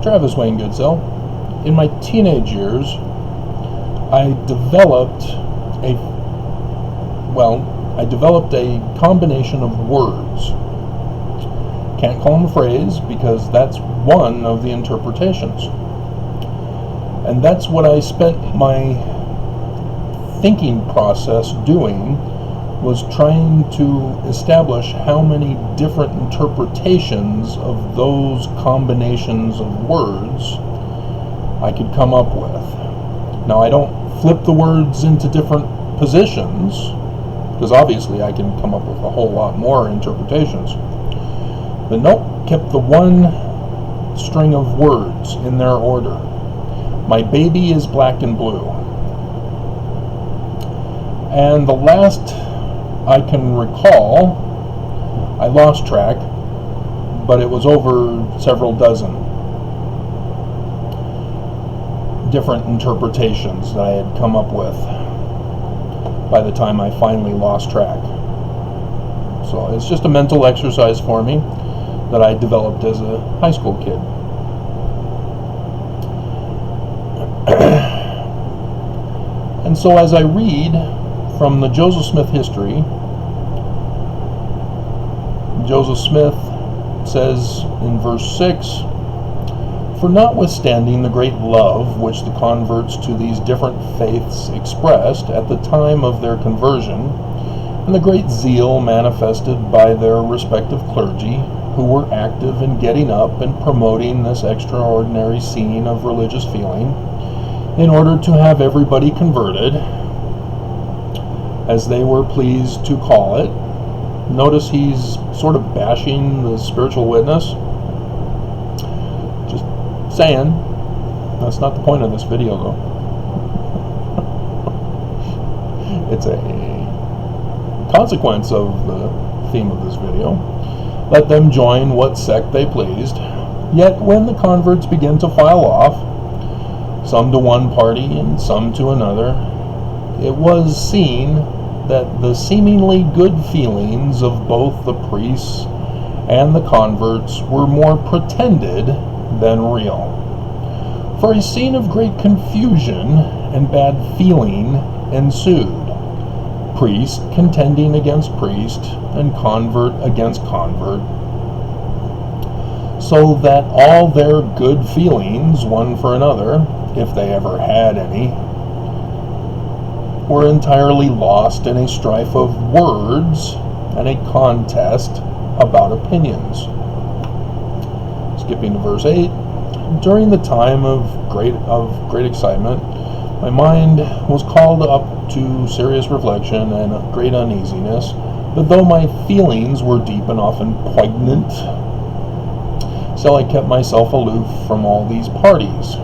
Travis Wayne Goodsell. In my teenage years, I developed a combination of words. Can't call them a phrase because that's one of the interpretations. And that's what I spent my thinking process doing, was trying to establish how many different interpretations of those combinations of words I could come up with. Now, I don't flip the words into different positions, because obviously I can come up with a whole lot more interpretations. But nope, kept the one string of words in their order. My baby is black and blue. And the last I can recall, I lost track, but it was over several dozen different interpretations that I had come up with by the time I finally lost track. So it's just a mental exercise for me that I developed as a high school kid. And so as I read from the Joseph Smith history, Joseph Smith says in verse 6, "For notwithstanding the great love which the converts to these different faiths expressed at the time of their conversion, and the great zeal manifested by their respective clergy, who were active in getting up and promoting this extraordinary scene of religious feeling, in order to have everybody converted, as they were pleased to call it." Notice he's sort of bashing the spiritual witness. Just saying. That's not the point of this video, though. It's a consequence of the theme of this video. Let them join what sect they pleased. Yet when the converts began to file off, some to one party and some to another, it was seen that the seemingly good feelings of both the priests and the converts were more pretended than real. For a scene of great confusion and bad feeling ensued, priest contending against priest and convert against convert, so that all their good feelings one for another, if they ever had any, were entirely lost in a strife of words and a contest about opinions. Skipping to verse 8, during the time of great excitement, my mind was called up to serious reflection and great uneasiness, but though my feelings were deep and often poignant, still I kept myself aloof from all these parties.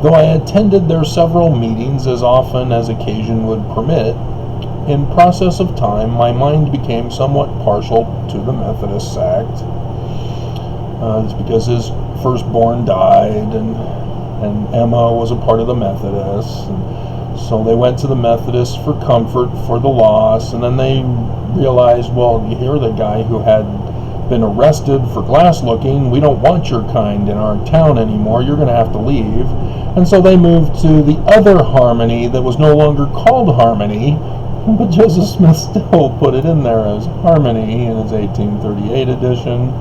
Though I attended their several meetings as often as occasion would permit, in process of time my mind became somewhat partial to the Methodist sect. It's because his firstborn died, and Emma was a part of the Methodists, and so they went to the Methodists for comfort for the loss, and then they realized, well, you hear the guy who had been arrested for glass looking, we don't want your kind in our town anymore, you're going to have to leave. And so they moved to the other Harmony that was no longer called Harmony, but Joseph Smith still put it in there as Harmony in his 1838 edition.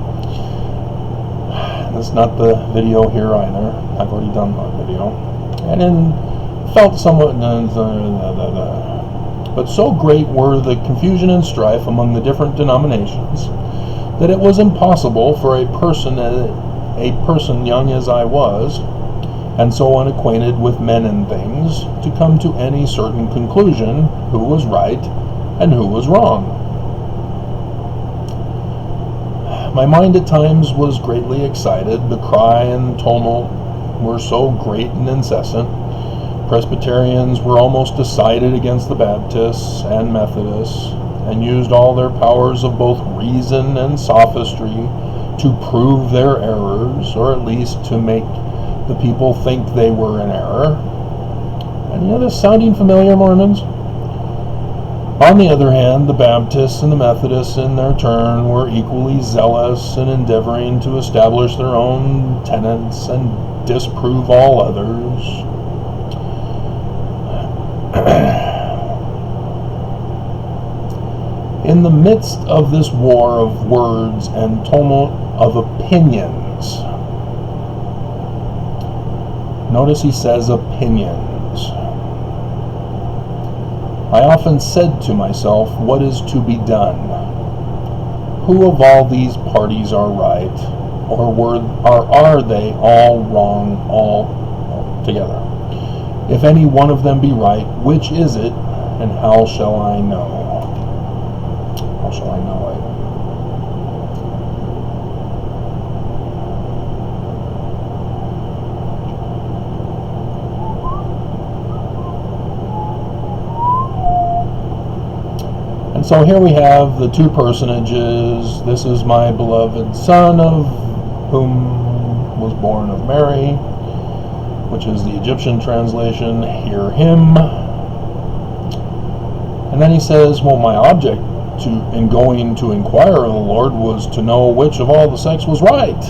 That's not the video here either. I've already done that video. And then felt somewhat, but so great were the confusion and strife among the different denominations that it was impossible for a person young as I was, and so unacquainted with men and things, to come to any certain conclusion who was right and who was wrong. My mind at times was greatly excited. The cry and tumult were so great and incessant. Presbyterians were almost decided against the Baptists and Methodists, and used all their powers of both reason and sophistry to prove their errors, or at least to make the people think they were in error. Any of this sounding familiar, Mormons? On the other hand, the Baptists and the Methodists in their turn were equally zealous in endeavoring to establish their own tenets and disprove all others. In the midst of this war of words and tumult of opinions, notice he says opinions, I often said to myself, what is to be done? Who of all these parties are right, or are they all wrong altogether? If any one of them be right, which is it, and how shall I know? How shall I know it? And so here we have the two personages. This is my beloved Son, of whom was born of Mary, which is the Egyptian translation, hear him. And then he says, well, my object in going to inquire of the Lord was to know which of all the sects was right,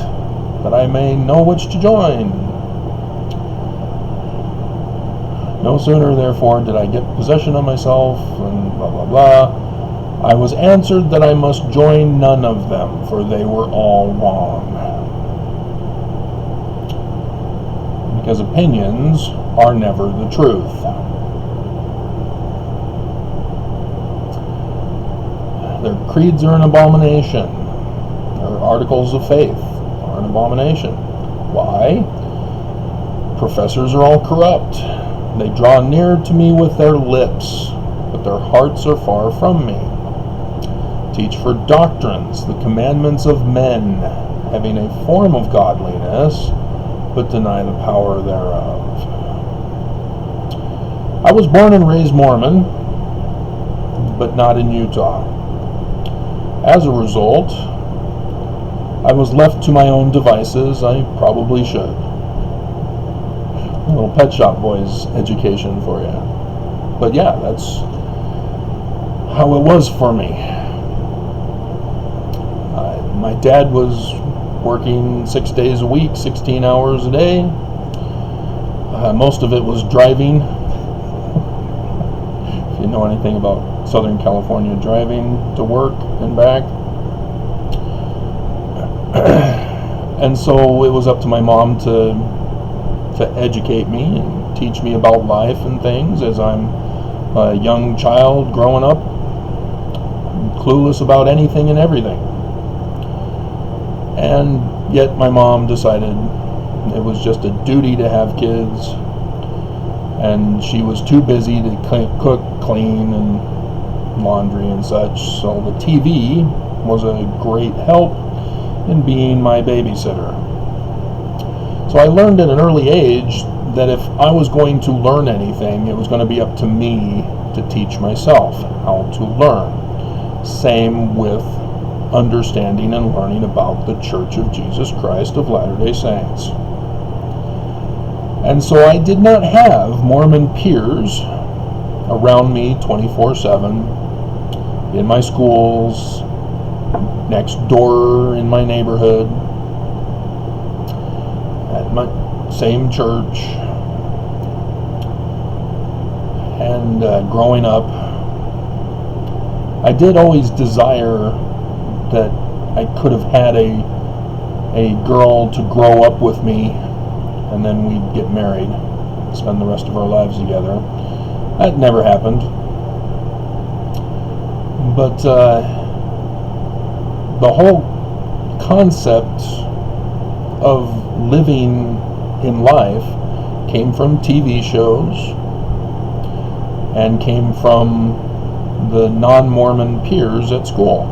that I may know which to join. No sooner, therefore, did I get possession of myself, and blah, blah, blah, I was answered that I must join none of them, for they were all wrong. Because opinions are never the truth. Their creeds are an abomination. Their articles of faith are an abomination. Why? Professors are all corrupt. They draw near to me with their lips, but their hearts are far from me. Teach for doctrines the commandments of men, having a form of godliness, but deny the power thereof. I was born and raised Mormon, but not in Utah. As a result, I was left to my own devices. I probably should. A little Pet Shop Boys education for you. But yeah, that's how it was for me. My dad was working 6 days a week, 16 hours a day. Most of it was driving. If you know anything about Southern California driving to work and back. And so it was up to my mom to educate me and teach me about life and things as I'm a young child growing up, clueless about anything and everything. And yet my mom decided it was just a duty to have kids, and she was too busy to cook, clean, and laundry and such, so the TV was a great help in being my babysitter. So I learned at an early age that if I was going to learn anything, it was going to be up to me to teach myself how to learn. Same with understanding and learning about the Church of Jesus Christ of Latter-day Saints. And so I did not have Mormon peers around me 24/7 in my schools, next door in my neighborhood, at my same church. And growing up, I did always desire that I could have had a girl to grow up with me, and then we'd get married, spend the rest of our lives together. That never happened. But the whole concept of living in life came from TV shows and came from the non-Mormon peers at school.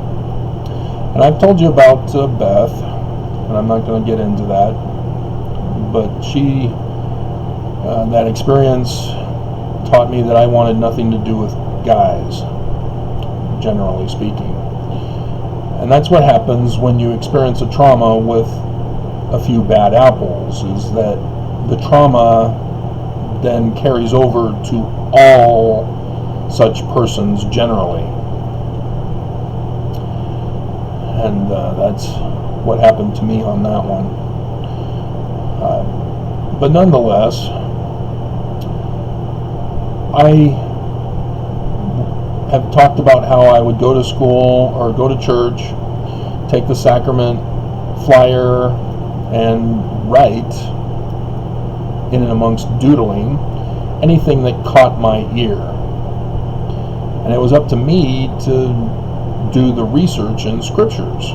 And I've told you about Beth, and I'm not going to get into that, but she, that experience taught me that I wanted nothing to do with guys, generally speaking. And that's what happens when you experience a trauma with a few bad apples, is that the trauma then carries over to all such persons generally. And that's what happened to me on that one. But nonetheless, I have talked about how I would go to school or go to church, take the sacrament flyer, and write, in and amongst doodling, anything that caught my ear. And it was up to me to do the research in scriptures.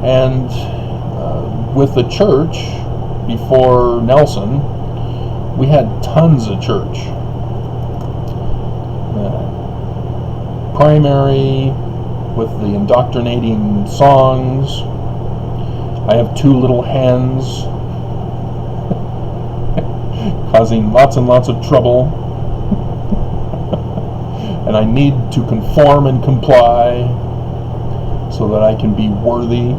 And with the church, before Nelson, we had tons of church. Primary, with the indoctrinating songs. I have two little hens, causing lots and lots of trouble. And I need to conform and comply so that I can be worthy.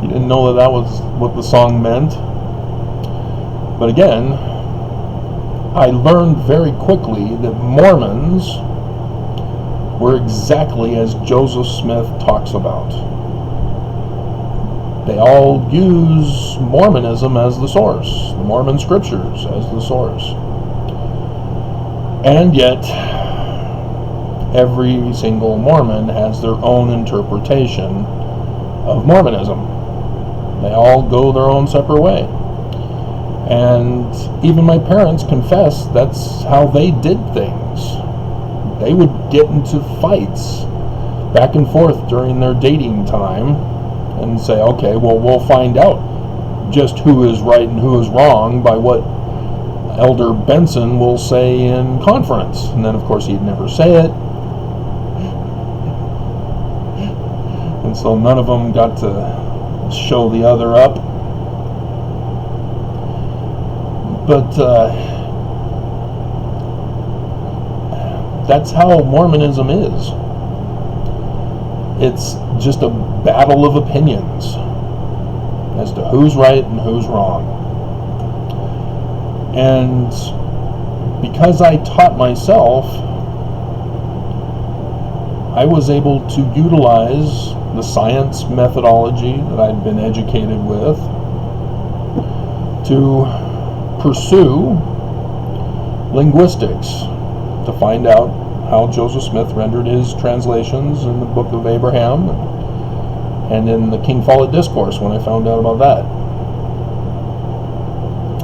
You didn't know that was what the song meant. But again, I learned very quickly that Mormons were exactly as Joseph Smith talks about. They all use Mormonism as the source, the Mormon scriptures as the source. And yet, every single Mormon has their own interpretation of Mormonism. They all go their own separate way. And even my parents confess that's how they did things. They would get into fights back and forth during their dating time and say, okay, well, we'll find out just who is right and who is wrong by what Elder Benson will say in conference. And then, of course, he'd never say it. And so none of them got to show the other up. But that's how Mormonism is. It's just a battle of opinions as to who's right and who's wrong. And because I taught myself, I was able to utilize the science methodology that I'd been educated with to pursue linguistics to find out how Joseph Smith rendered his translations in the Book of Abraham and in the King Follett Discourse when I found out about that.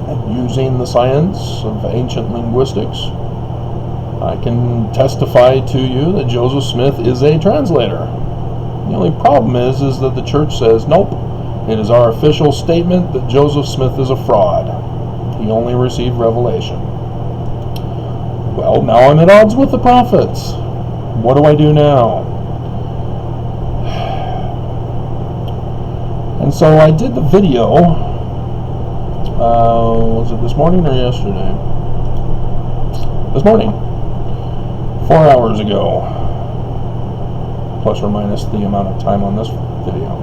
And using the science of ancient linguistics, I can testify to you that Joseph Smith is a translator. The only problem is that the church says, nope, it is our official statement that Joseph Smith is a fraud. He only received revelation. Well, now I'm at odds with the prophets. What do I do now? And so I did the video, was it this morning or yesterday? This morning, 4 hours ago, plus or minus the amount of time on this video.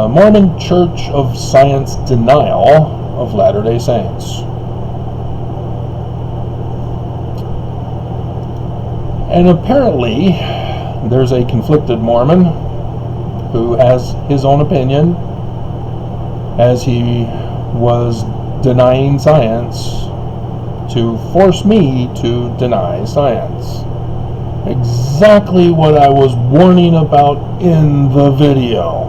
Mormon Church of Science Denial of Latter-day Saints. And apparently, there's a conflicted Mormon who has his own opinion, as he was denying science to force me to deny science. Exactly what I was warning about in the video.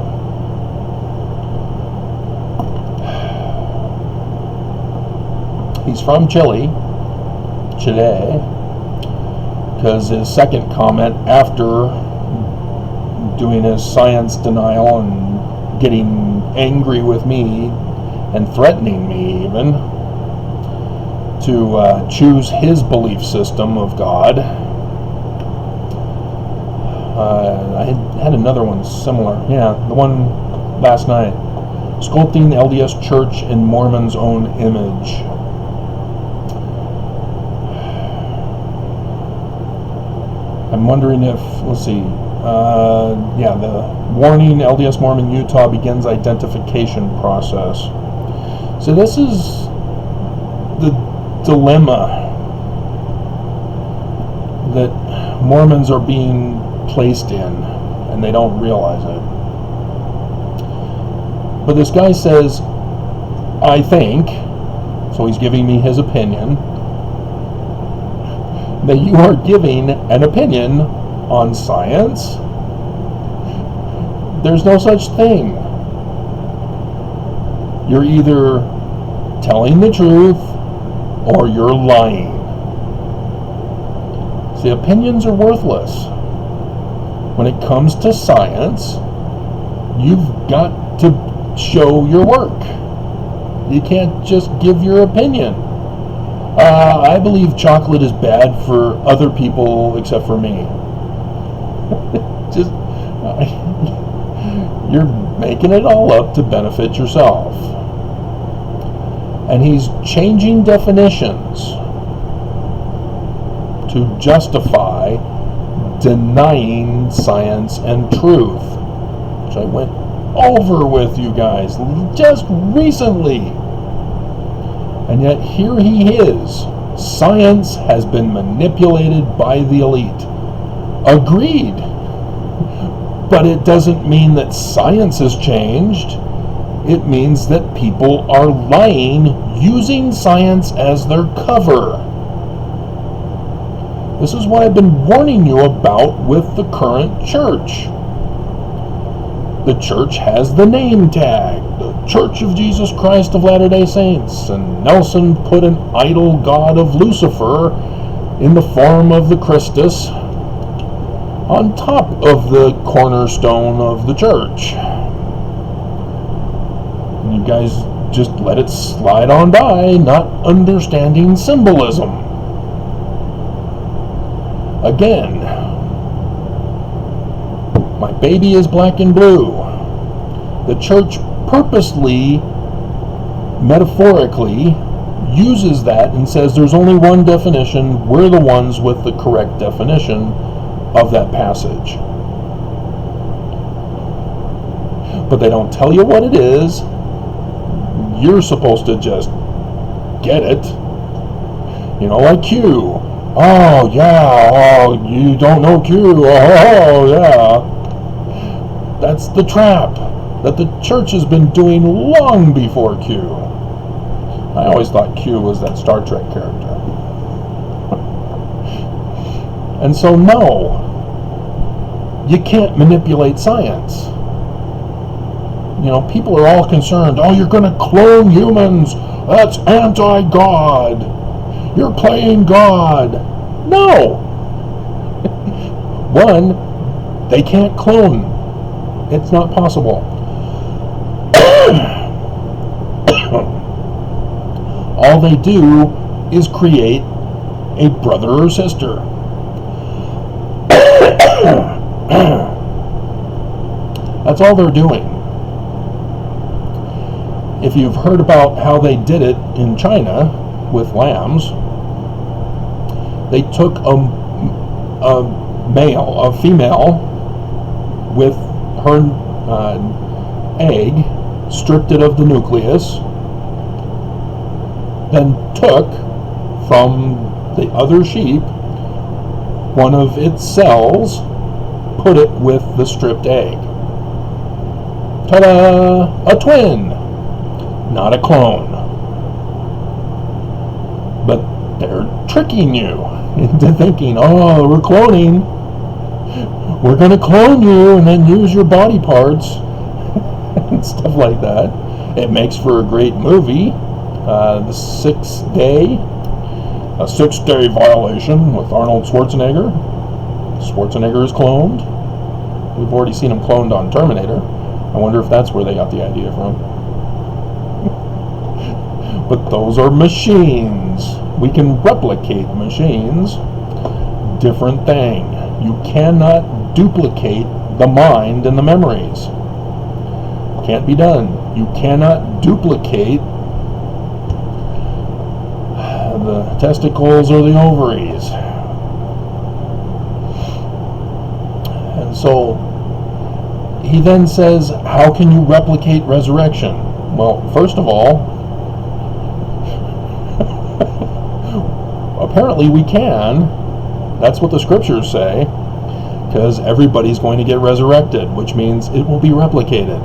He's from Chile, because his second comment after doing his science denial and getting angry with me and threatening me even to choose his belief system of God. I had another one similar. Yeah, the one last night. Sculpting LDS Church in Mormon's own image. I'm wondering if, let's see, the warning LDS Mormon Utah begins identification process. So this is dilemma that Mormons are being placed in, and they don't realize it. But this guy says, I think, so he's giving me his opinion, that you are giving an opinion on science. There's no such thing. You're either telling the truth or you're lying. See, opinions are worthless. When it comes to science, you've got to show your work. You can't just give your opinion. I believe chocolate is bad for other people except for me. Just you're making it all up to benefit yourself. And he's changing definitions to justify denying science and truth, which I went over with you guys just recently. And yet here he is. Science has been manipulated by the elite. Agreed. But it doesn't mean that science has changed. It means that people are lying using science as their cover. This is what I've been warning you about with the current church. The church has the name tag, the Church of Jesus Christ of Latter-day Saints, and Nelson put an idol god of Lucifer in the form of the Christus on top of the cornerstone of the church. And you guys just let it slide on by, not understanding symbolism. Again, my baby is black and blue. The church purposely, metaphorically, uses that and says there's only one definition. We're the ones with the correct definition of that passage. But they don't tell you what it is. You're supposed to just get it. You know, like Q. Oh, yeah. Oh, you don't know Q. Oh, yeah. That's the trap that the church has been doing long before Q. I always thought Q was that Star Trek character. And so, no, you can't manipulate science. You know, people are all concerned, oh, you're going to clone humans. That's anti-God. You're playing God. No. One, they can't clone. It's not possible. All they do is create a brother or sister. That's all they're doing. If you've heard about how they did it in China with lambs, they took a female with her egg, stripped it of the nucleus, then took from the other sheep one of its cells, put it with the stripped egg. Ta-da! A twin! Not a clone. But they're tricking you into thinking, oh, we're cloning. We're going to clone you and then use your body parts and stuff like that. It makes for a great movie. The Sixth Day. A 6-day violation with Arnold Schwarzenegger. Schwarzenegger is cloned. We've already seen him cloned on Terminator. I wonder if that's where they got the idea from. But those are machines. We can replicate machines. Different thing. You cannot duplicate the mind and the memories. Can't be done. You cannot duplicate the testicles or the ovaries. And so he then says, how can you replicate resurrection? Well, first of all, apparently we can. That's what the scriptures say, because everybody's going to get resurrected, which means it will be replicated.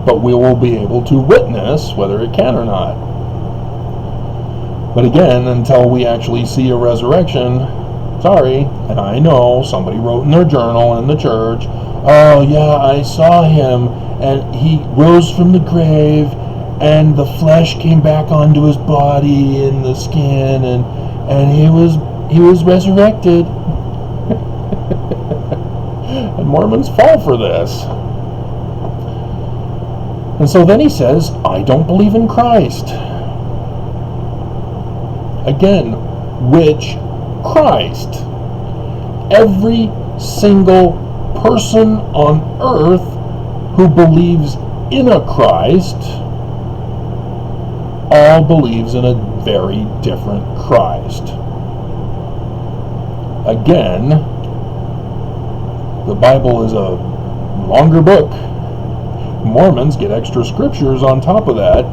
But we will be able to witness whether it can or not. But again, until we actually see a resurrection, sorry, and I know somebody wrote in their journal in the church, oh yeah, I saw him, and he rose from the grave, and the flesh came back onto his body and the skin, and he was resurrected. And Mormons fall for this. And so then he says, I don't believe in Christ. Again, which Christ? Every single person on earth who believes in a Christ all believes in a very different Christ. Again, the Bible is a longer book. Mormons get extra scriptures on top of that.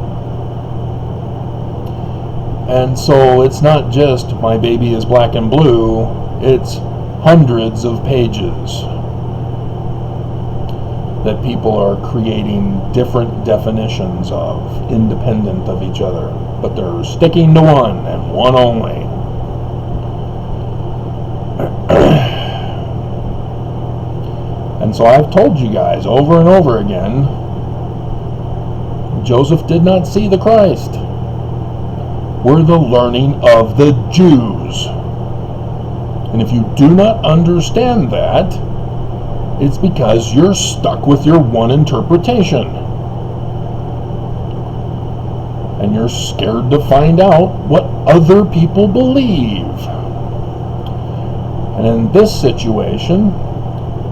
And so it's not just my baby is black and blue, it's hundreds of pages that people are creating different definitions of, independent of each other. But they're sticking to one, and one only. And so I've told you guys over and over again, Joseph did not see the Christ. We're the learning of the Jews. And if you do not understand that, it's because you're stuck with your one interpretation. And you're scared to find out what other people believe. And in this situation,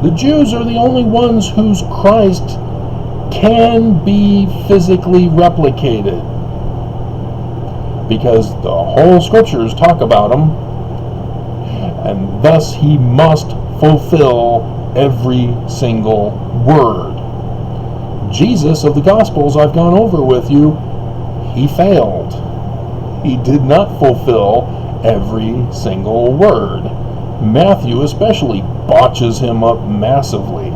the Jews are the only ones whose Christ can be physically replicated, because the whole scriptures talk about him, and thus he must fulfill every single word. Jesus of the Gospels I've gone over with you, he failed. He did not fulfill every single word. Matthew especially botches him up massively.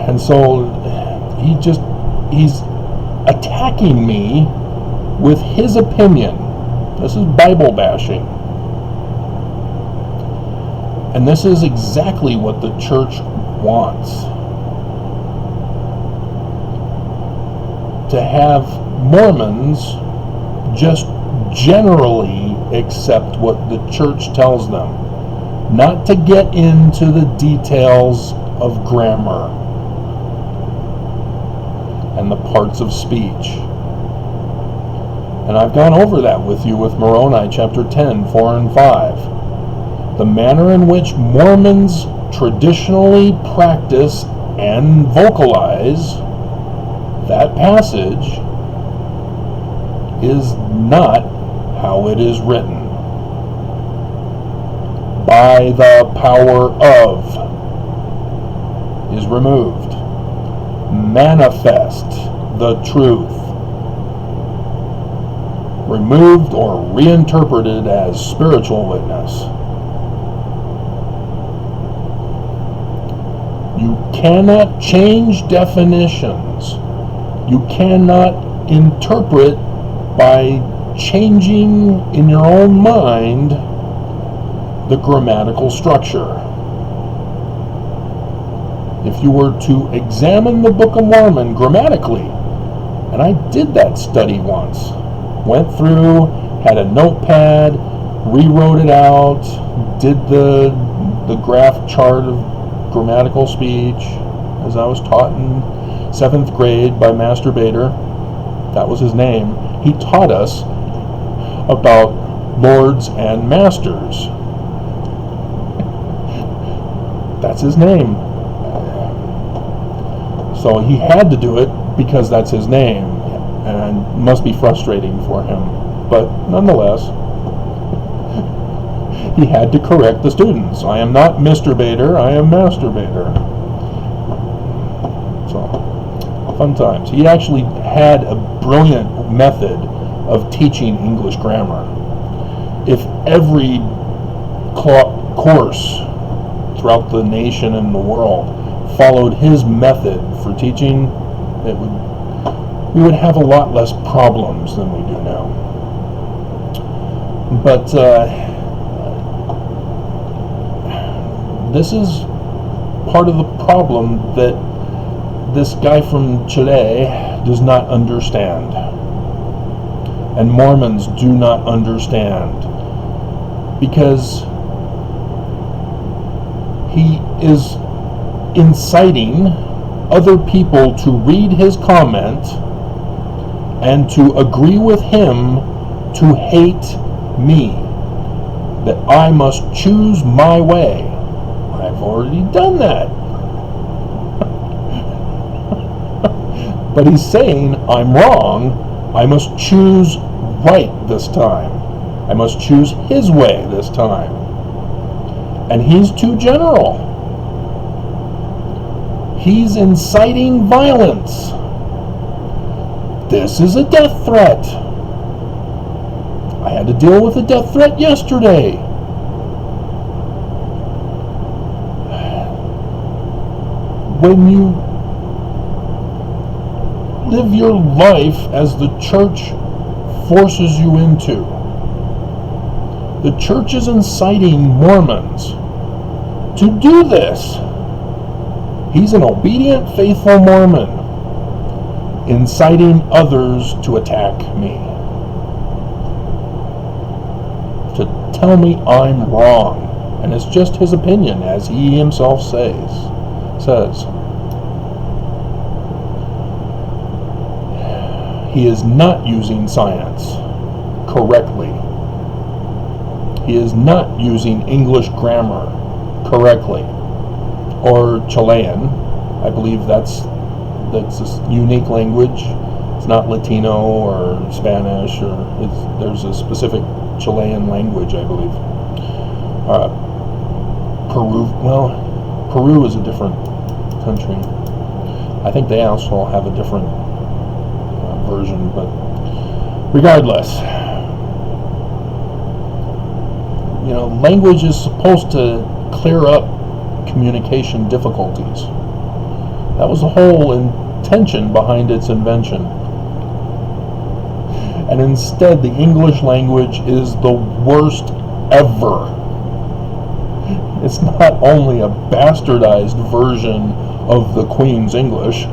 And so he's attacking me with his opinion. This is Bible bashing. And this is exactly what the church wants. To have Mormons just generally accept what the church tells them, not to get into the details of grammar and the parts of speech. And I've gone over that with you with Moroni chapter 10, 4 and 5. The manner in which Mormons traditionally practice and vocalize that passage is not how it is written. By the power of is removed. Manifest the truth. Removed or reinterpreted as spiritual witness. You cannot change definitions. You cannot interpret by changing in your own mind the grammatical structure. If you were to examine the Book of Mormon grammatically, and I did that study once, went through, had a notepad, rewrote it out, did the graph chart of grammatical speech as I was taught in 7th grade by Master Bader. That was his name. He taught us about lords and masters. That's his name. So he had to do it because that's his name, and it must be frustrating for him. But nonetheless, he had to correct the students. I am not Mr. Bader, I am Master Bader. So, Fun times. He actually had a brilliant method of teaching English grammar. If every course throughout the nation and the world followed his method for teaching, we would have a lot less problems than we do now. But this is part of the problem that this guy from Chile does not understand, and Mormons do not understand, because he is inciting other people to read his comment and to agree with him to hate me, that I must choose my way. I've already done that. But he's saying, I'm wrong, I must choose right this time. I must choose his way this time. And he's too general. He's inciting violence. This is a death threat. I had to deal with a death threat yesterday. When you live your life as the church forces you into, the church is inciting Mormons to do this. He's an obedient, faithful Mormon, inciting others to attack me, to tell me I'm wrong. And it's just his opinion, as he himself says. He is not using science correctly. He is not using English grammar correctly, or Chilean. I believe that's a unique language. It's not Latino or Spanish, or there's a specific Chilean language, I believe. Peru is a different country. I think they also have a different version, but regardless, language is supposed to clear up communication difficulties. That was the whole intention behind its invention. And instead, the English language is the worst ever. It's not only a bastardized version of the Queen's English,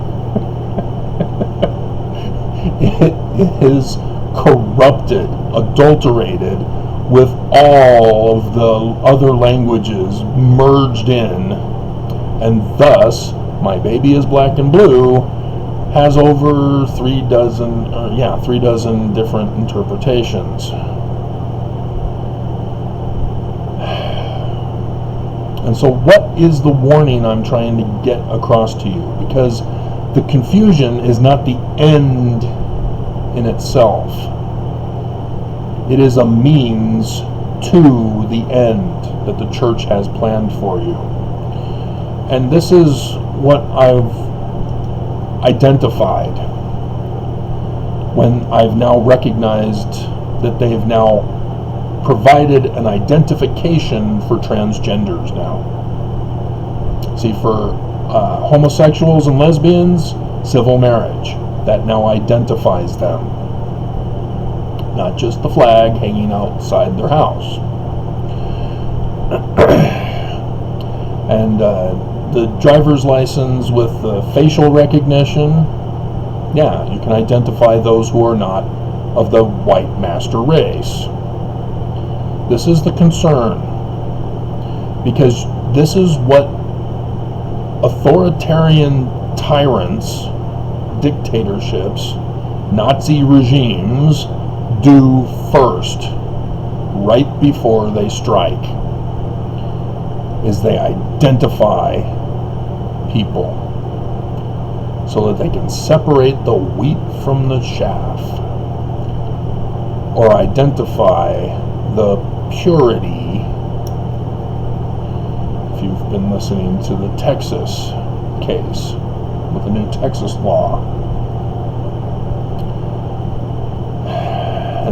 it is corrupted, adulterated, with all of the other languages merged in, and thus My Baby is Black and Blue has over 3 dozen different interpretations. And so what is the warning I'm trying to get across to you? Because the confusion is not the end in itself. It is a means to the end that the church has planned for you. And this is what I've identified when I've now recognized that they have now provided an identification for transgenders now. See, for homosexuals and lesbians, civil marriage. That now identifies them. Not just the flag hanging outside their house. And the driver's license with facial recognition, yeah, you can identify those who are not of the white master race. This is the concern, because this is what authoritarian tyrants, dictatorships, Nazi regimes do first, right before they strike, is they identify people so that they can separate the wheat from the chaff, or identify the purity. If you've been listening to the Texas case with the new Texas law,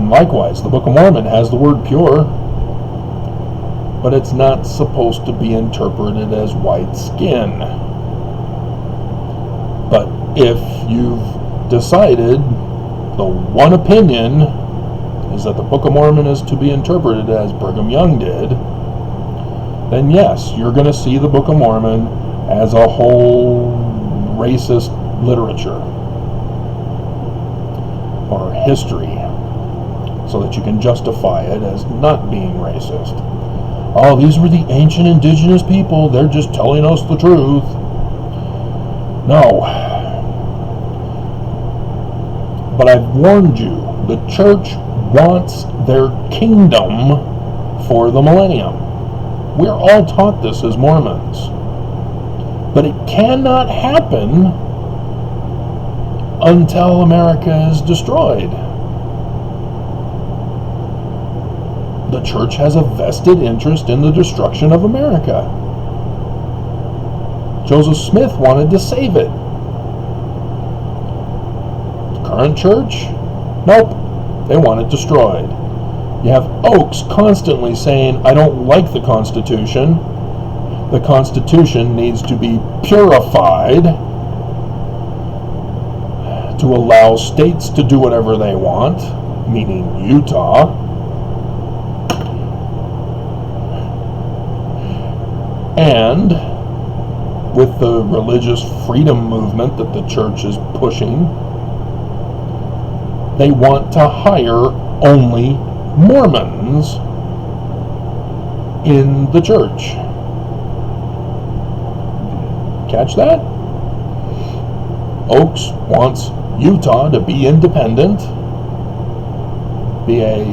And likewise, the Book of Mormon has the word pure, but it's not supposed to be interpreted as white skin. But if you've decided the one opinion is that the Book of Mormon is to be interpreted as Brigham Young did, then yes, you're going to see the Book of Mormon as a whole racist literature or history, so that you can justify it as not being racist. Oh, these were the ancient indigenous people, they're just telling us the truth. No. But I've warned you, the church wants their kingdom for the millennium. We're all taught this as Mormons. But it cannot happen until America is destroyed. The church has a vested interest in the destruction of America. Joseph Smith wanted to save it. The current church? Nope. They want it destroyed. You have Oaks constantly saying, I don't like the Constitution. The Constitution needs to be purified to allow states to do whatever they want, meaning Utah. And with the religious freedom movement that the church is pushing, they want to hire only Mormons in the church. Catch that? Oaks wants Utah to be independent, be a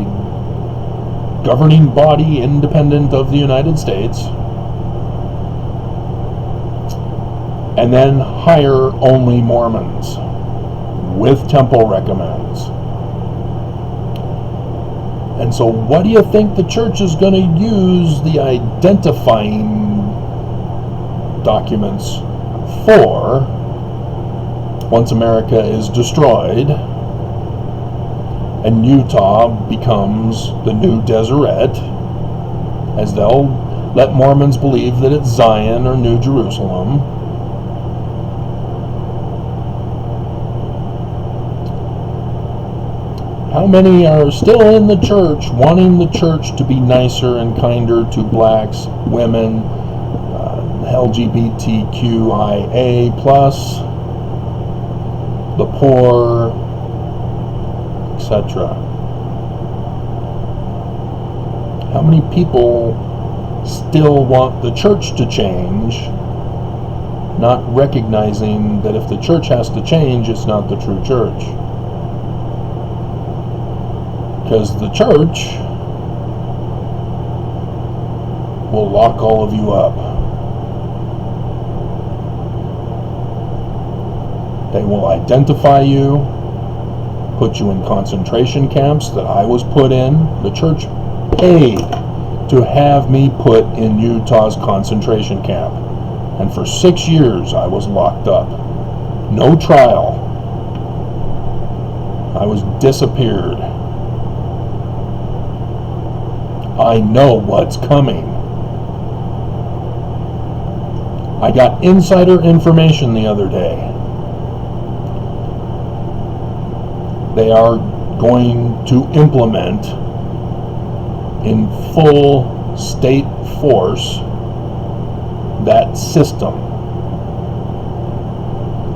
governing body independent of the United States, and then hire only Mormons with temple recommends. And so what do you think the church is going to use the identifying documents for once America is destroyed and Utah becomes the new Deseret, as they'll let Mormons believe that it's Zion or New Jerusalem? How many are still in the church, wanting the church to be nicer and kinder to blacks, women, LGBTQIA+, the poor, etc.? How many people still want the church to change, not recognizing that if the church has to change, it's not the true church? Because the church will lock all of you up. They will identify you, put you in concentration camps that I was put in. The church paid to have me put in Utah's concentration camp. And for 6 years I was locked up. No trial. I was disappeared. I know what's coming. I got insider information the other day. They are going to implement in full state force that system.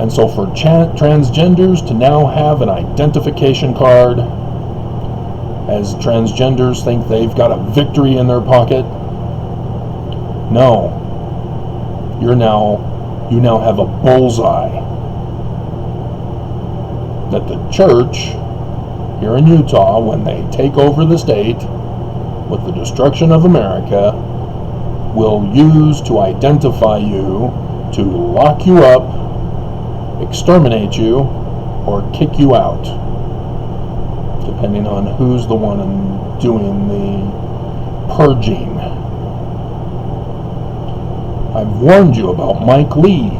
And so for transgenders to now have an identification card, as transgenders think they've got a victory in their pocket, no. You now have a bullseye that the church here in Utah, when they take over the state with the destruction of America, will use to identify you, to lock you up, exterminate you, or kick you out, depending on who's the one doing the purging. I've warned you about Mike Lee,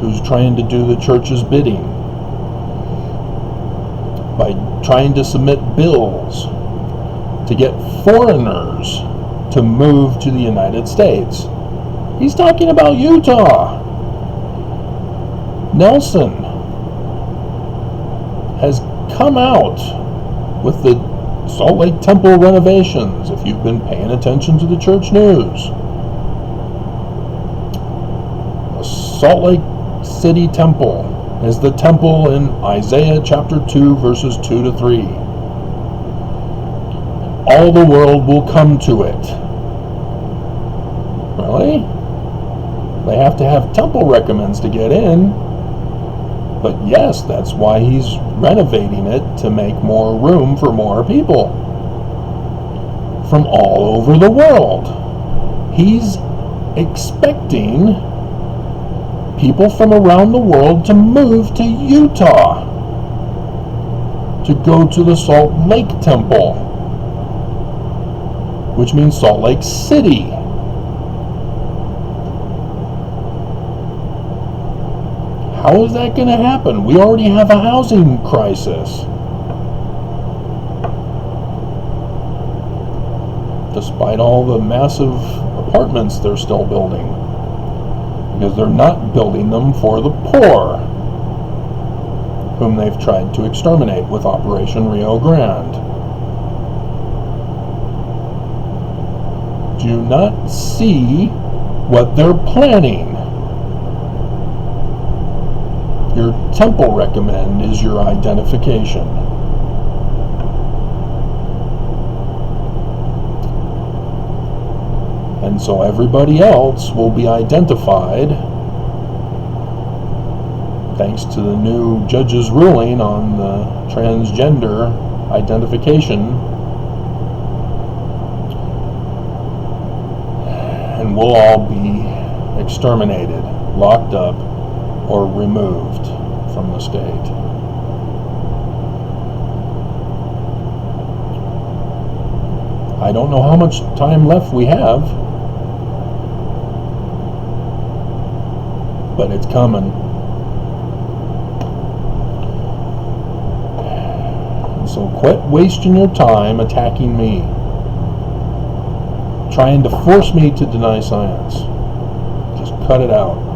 who's trying to do the church's bidding. by trying to submit bills to get foreigners to move to the United States. He's talking about Utah. Nelson has come out with the Salt Lake Temple renovations, if you've been paying attention to the church news. The Salt Lake City Temple is the temple in Isaiah chapter 2, verses 2 to 3. All the world will come to it. Really? They have to have temple recommends to get in. But yes, that's why he's renovating it, to make more room for more people from all over the world. He's expecting people from around the world to move to Utah to go to the Salt Lake Temple, which means Salt Lake City. How is that going to happen? We already have a housing crisis. Despite all the massive apartments they're still building. Because they're not building them for the poor, whom they've tried to exterminate with Operation Rio Grande. Do you not see what they're planning? Your temple recommend is your identification. And so everybody else will be identified, thanks to the new judge's ruling on the transgender identification, and we'll all be exterminated, locked up, or removed from the state. I don't know how much time left we have, but it's coming. And so quit wasting your time attacking me, trying to force me to deny science. Just cut it out.